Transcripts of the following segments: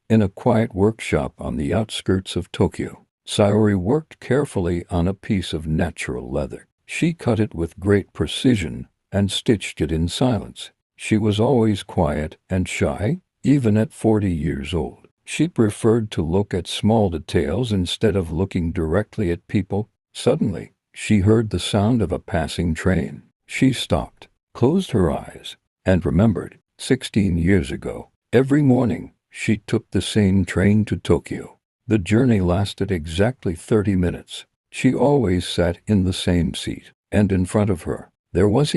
In a quiet workshop on the outskirts of Tokyo, Sayori worked carefully on a piece of natural leather. She cut it with great precision and stitched it in silence. She was always quiet and shy, even at 40 years old. She preferred to look at small details instead of looking directly at people. Suddenly, she heard the sound of a passing train. She stopped, closed her eyes, and remembered, 16 years ago, every morning, she took the same train to Tokyo. The journey lasted exactly 30 minutes. She always sat in the same seat, and in front of her, there was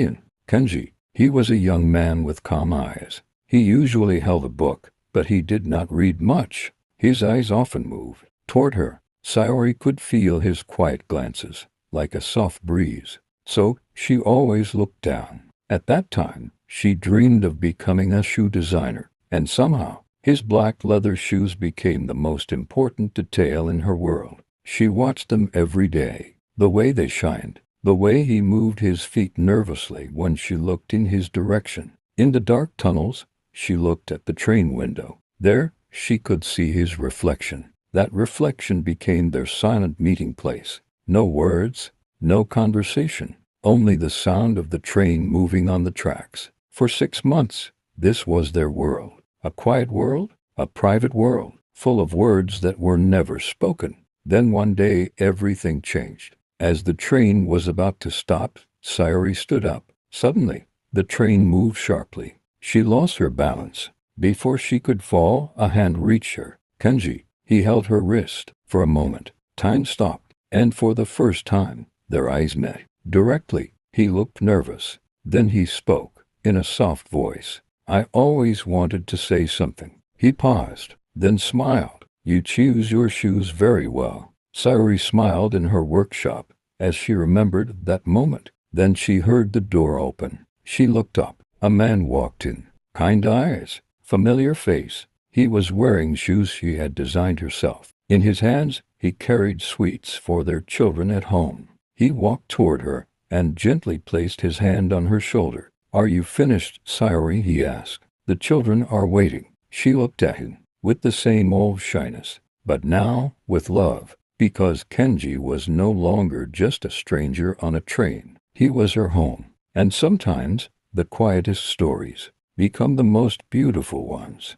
Kenji. He was a young man with calm eyes. He usually held a book, but he did not read much. His eyes often moved toward her. Sayori could feel his quiet glances, like a soft breeze. So, she always looked down. At that time, she dreamed of becoming a shoe designer, and somehow, his black leather shoes became the most important detail in her world. She watched them every day, the way they shined, the way he moved his feet nervously when she looked in his direction. In the dark tunnels, she looked at the train window. There, she could see his reflection. That reflection became their silent meeting place. No words, no conversation, only the sound of the train moving on the tracks. For 6 months, this was their world. A quiet world, a private world, full of words that were never spoken. Then one day, everything changed. As the train was about to stop, Sayori stood up. Suddenly, the train moved sharply. She lost her balance. Before she could fall, a hand reached her. Kenji. He held her wrist. For a moment, time stopped, and for the first time, their eyes met. Directly, he looked nervous. Then he spoke, in a soft voice. I always wanted to say something. He paused, then smiled. You choose your shoes very well. Sayori smiled in her workshop, as she remembered that moment. Then she heard the door open. She looked up. A man walked in. Kind eyes, familiar face. He was wearing shoes she had designed herself. In his hands, he carried sweets for their children at home. He walked toward her and gently placed his hand on her shoulder. Are you finished, Sayori? He asked. The children are waiting. She looked at him with the same old shyness, but now with love, because Kenji was no longer just a stranger on a train. He was her home, and sometimes the quietest stories become the most beautiful ones.